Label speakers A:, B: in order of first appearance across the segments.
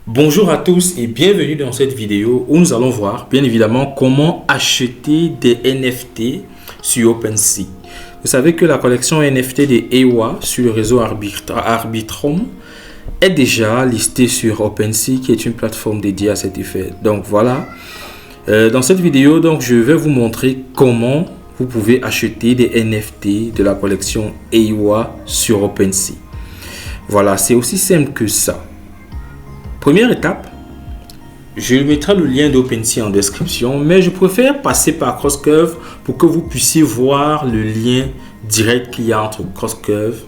A: Bonjour à tous et bienvenue dans cette vidéo où nous allons voir bien évidemment comment acheter des NFT sur OpenSea. Vous savez que la collection NFT de EWA sur le réseau Arbitrum est déjà listée sur OpenSea qui est une plateforme dédiée à cet effet. Donc voilà, dans cette vidéo je vais vous montrer comment vous pouvez acheter des NFT de la collection EWA sur OpenSea. Voilà, c'est aussi simple que ça. Première étape, je mettrai le lien d'OpenSea en description, mais je préfère passer par CrossCurve pour que vous puissiez voir le lien direct qu'il y a entre CrossCurve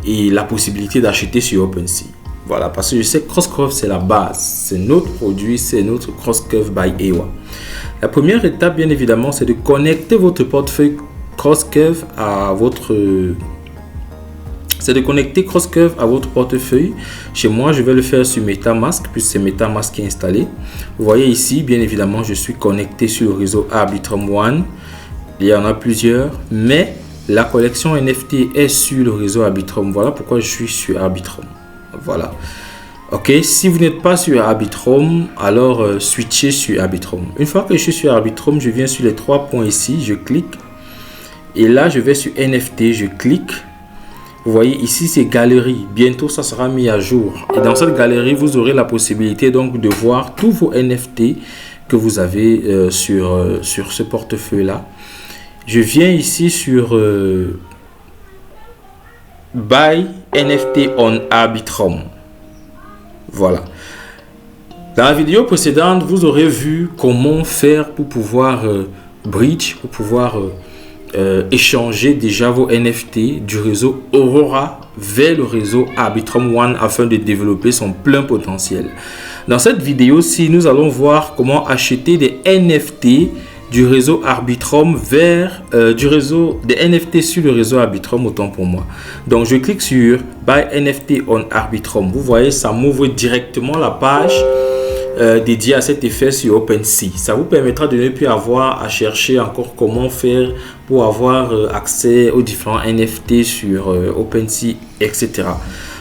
A: et la possibilité d'acheter sur OpenSea. Voilà, parce que je sais que CrossCurve c'est la base, c'est notre produit, c'est notre CrossCurve by EWA. La première étape, bien évidemment, c'est de connecter votre portefeuille CrossCurve à votre portefeuille. Chez moi, je vais le faire sur MetaMask, puisque c'est MetaMask qui est installé. Vous voyez ici, bien évidemment, je suis connecté sur le réseau Arbitrum One. Il y en a plusieurs, mais la collection NFT est sur le réseau Arbitrum. Voilà pourquoi je suis sur Arbitrum. Voilà. Ok, si vous n'êtes pas sur Arbitrum, alors switchez sur Arbitrum. Une fois que je suis sur Arbitrum, je viens sur les trois points ici, je clique. Et là, je vais sur NFT, je clique. Vous voyez ici c'est galerie, bientôt ça sera mis à jour et dans cette galerie vous aurez la possibilité donc de voir tous vos NFT que vous avez sur ce portefeuille là. Je viens ici sur Buy NFT on Arbitrum. Voilà. Dans la vidéo précédente vous aurez vu comment faire pour pouvoir bridge, pour pouvoir échanger déjà vos NFT du réseau Aurora vers le réseau Arbitrum One afin de développer son plein potentiel. Dans cette vidéo-ci, nous allons voir comment acheter des NFT du réseau Arbitrum vers des NFT sur le réseau Arbitrum, autant pour moi. Donc je clique sur Buy NFT on Arbitrum. Vous voyez, ça m'ouvre directement la page dédié à cet effet sur OpenSea. Ça vous permettra de ne plus avoir à chercher encore comment faire pour avoir accès aux différents NFT sur OpenSea, etc.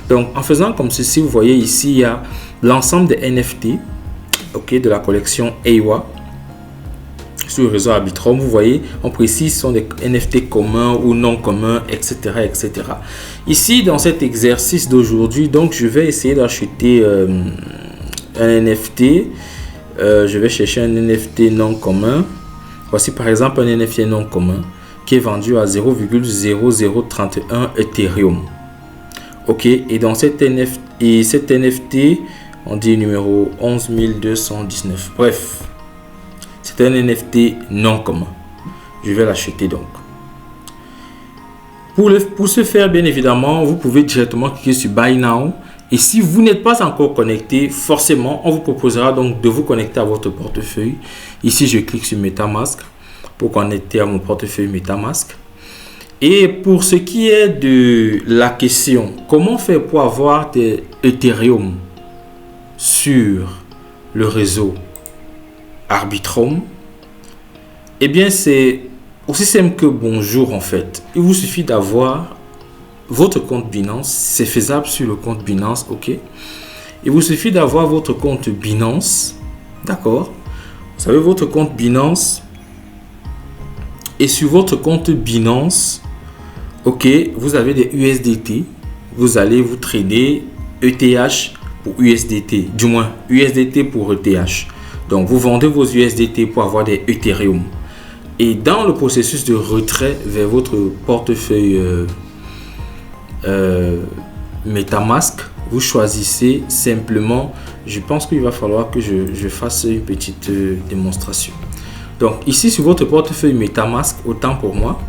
A: Donc en faisant comme ceci, vous voyez ici il y a l'ensemble des NFT de la collection EWA sur le réseau Arbitrum. Vous voyez, on précise sont des NFT communs ou non communs, etc., etc. Ici dans cet exercice d'aujourd'hui, donc je vais essayer d'acheter un NFT. Je vais chercher un NFT non commun. Voici par exemple un NFT non commun qui est vendu à 0,0031 Ethereum. Ok, et dans cet NFT, on dit numéro 11219. Bref, c'est un NFT non commun. Je vais l'acheter donc. Pour ce faire, bien évidemment, vous pouvez directement cliquer sur Buy Now. Et si vous n'êtes pas encore connecté, forcément, on vous proposera donc de vous connecter à votre portefeuille. Ici, je clique sur MetaMask pour connecter à mon portefeuille MetaMask. Et pour ce qui est de la question, comment faire pour avoir des Ethereum sur le réseau Arbitrum? Eh bien, c'est aussi simple que bonjour en fait. Il vous suffit d'avoir votre compte Binance, c'est faisable sur le compte Binance, ok. Il vous suffit d'avoir votre compte Binance, d'accord. Vous avez votre compte Binance et sur votre compte Binance, ok, vous avez des USDT. Vous allez vous trader ETH pour USDT, du moins USDT pour ETH. Donc vous vendez vos USDT pour avoir des Ethereum. Et dans le processus de retrait vers votre portefeuille MetaMask, vous choisissez simplement, je pense qu'il va falloir que je fasse une petite démonstration. Donc ici sur votre portefeuille MetaMask, autant pour moi,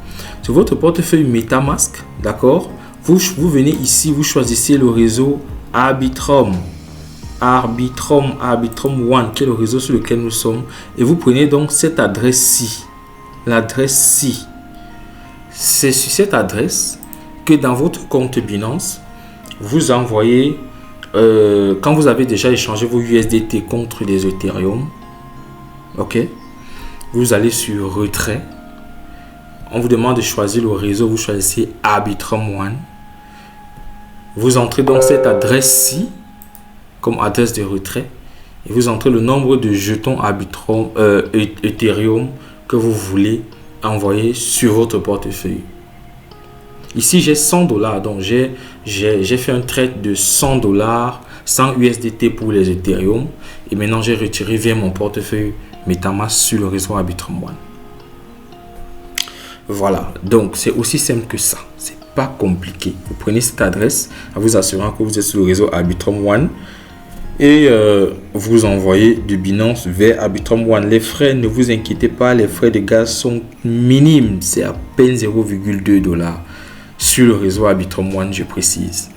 A: sur votre portefeuille MetaMask, d'accord, vous venez ici, vous choisissez le réseau Arbitrum One, qui est le réseau sur lequel nous sommes, et vous prenez donc cette adresse-ci, l'adresse-ci. C'est sur cette adresse que dans votre compte Binance, vous envoyez, quand vous avez déjà échangé vos USDT contre des Ethereum, ok, vous allez sur retrait, on vous demande de choisir le réseau, vous choisissez Arbitrum One, vous entrez donc cette adresse-ci, comme adresse de retrait et vous entrez le nombre de jetons Arbitrum, Ethereum que vous voulez envoyer sur votre portefeuille. Ici, j'ai 100 $, donc j'ai fait un trade de 100 $, 100 USDT pour les Ethereum. Et maintenant, j'ai retiré via mon portefeuille MetaMask sur le réseau Arbitrum One. Voilà, donc c'est aussi simple que ça. C'est pas compliqué. Vous prenez cette adresse en vous assurant que vous êtes sur le réseau Arbitrum One et vous envoyez de Binance vers Arbitrum One. Les frais, ne vous inquiétez pas, les frais de gaz sont minimes. C'est à peine 0,2 $ sur le réseau Arbitrum One, je précise.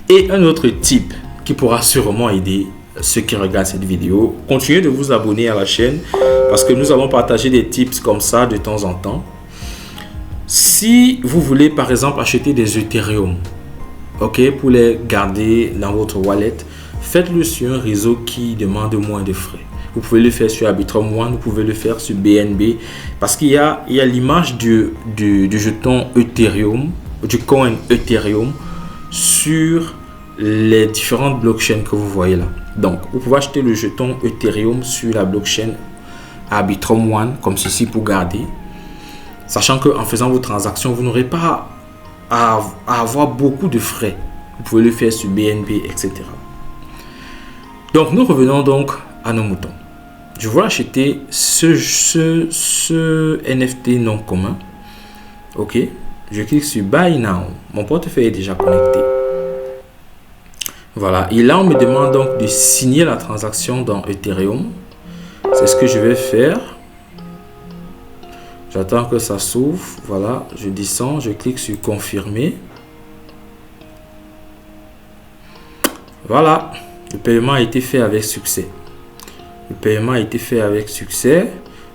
A: Et un autre type qui pourra sûrement aider ceux qui regardent cette vidéo, continuez de vous abonner à la chaîne parce que nous allons partager des tips comme ça de temps en temps. Si vous voulez par exemple acheter des Ethereum, ok, pour les garder dans votre wallet, faites-le sur un réseau qui demande moins de frais. Vous pouvez le faire sur Arbitrum One, vous pouvez le faire sur BNB parce qu'il y a l'image du jeton Ethereum, du coin Ethereum sur les différentes blockchains que vous voyez là. Donc, vous pouvez acheter le jeton Ethereum sur la blockchain Arbitrum One comme ceci pour garder. Sachant qu'en faisant vos transactions, vous n'aurez pas à avoir beaucoup de frais. Vous pouvez le faire sur BNB, etc. Donc, nous revenons donc à nos moutons. Je vais acheter ce NFT non commun. Ok. Je clique sur Buy Now. Mon portefeuille est déjà connecté. Voilà. Et là, on me demande donc de signer la transaction dans Ethereum. C'est ce que je vais faire. J'attends que ça s'ouvre. Voilà. Je descends. Je clique sur Confirmer. Voilà. Le paiement a été fait avec succès. Le paiement a été fait avec succès.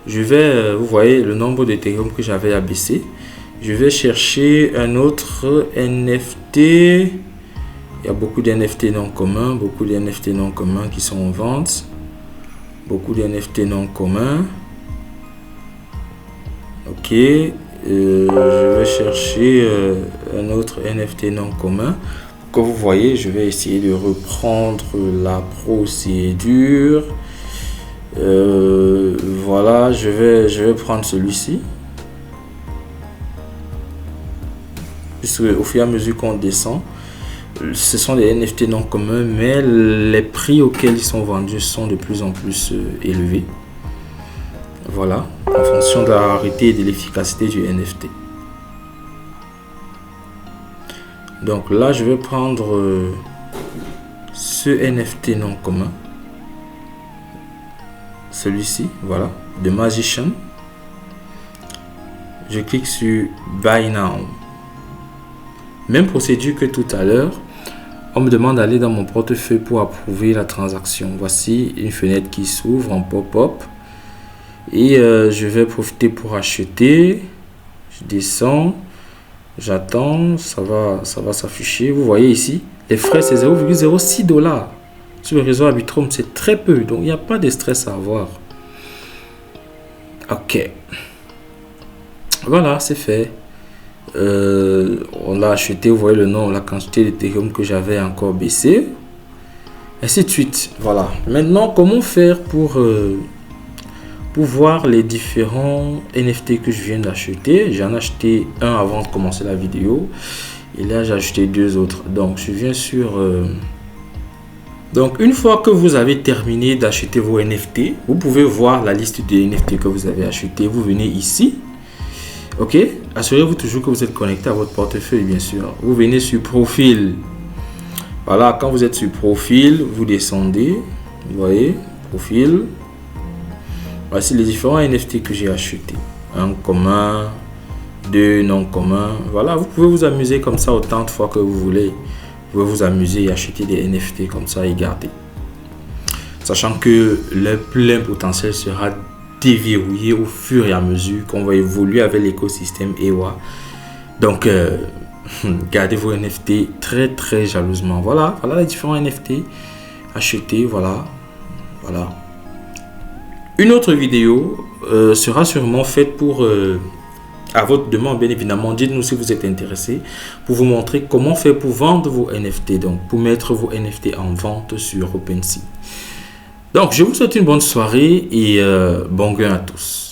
A: Je vais, vous voyez, le nombre d'Ethereum que j'avais abaissé. Je vais chercher un autre NFT. Il y a beaucoup d'NFT non communs. Beaucoup d'NFT non communs qui sont en vente. Beaucoup d'NFT non communs. Ok. Je vais chercher un autre NFT non commun. Comme vous voyez, je vais essayer de reprendre la procédure. Voilà, je vais prendre celui-ci. Puisque au fur et à mesure qu'on descend, ce sont des NFT non communs, mais les prix auxquels ils sont vendus sont de plus en plus élevés. Voilà, en fonction de la rareté et de l'efficacité du NFT. Donc là, je vais prendre ce NFT non commun. Celui-ci, voilà, de Magician. Je clique sur Buy Now. Même procédure que tout à l'heure. On me demande d'aller dans mon portefeuille pour approuver la transaction. Voici une fenêtre qui s'ouvre en pop-up. Et je vais profiter pour acheter. Je descends. J'attends. Ça va s'afficher. Vous voyez ici, les frais c'est 0,06 $. Sur le réseau Arbitrum, c'est très peu. Donc, il n'y a pas de stress à avoir. Ok. Voilà, c'est fait. On l'a acheté, vous voyez le nom, la quantité d'Ethereum que j'avais encore baissé, ainsi de suite. Voilà. Maintenant, comment faire pour voir les différents NFT que je viens d'acheter? J'en ai acheté un avant de commencer la vidéo et là j'ai acheté deux autres. Donc je viens sur donc une fois que vous avez terminé d'acheter vos NFT, vous pouvez voir la liste des NFT que vous avez acheté. Vous venez ici. Ok, assurez-vous toujours que vous êtes connecté à votre portefeuille, bien sûr. Vous venez sur profil. Voilà, quand vous êtes sur profil, vous descendez. Vous voyez, profil. Voici les différents NFT que j'ai achetés. Un commun, deux non communs. Voilà, vous pouvez vous amuser comme ça autant de fois que vous voulez. Vous pouvez vous amuser et acheter des NFT comme ça et garder. Sachant que le plein potentiel sera déverrouillé au fur et à mesure qu'on va évoluer avec l'écosystème EWA. Donc, gardez vos NFT très très jalousement. Voilà les différents NFT achetés. Voilà. Une autre vidéo sera sûrement faite pour À votre demande, bien évidemment, dites-nous si vous êtes intéressé pour vous montrer comment faire pour vendre vos NFT, donc pour mettre vos NFT en vente sur OpenSea. Donc, je vous souhaite une bonne soirée et bon gain à tous.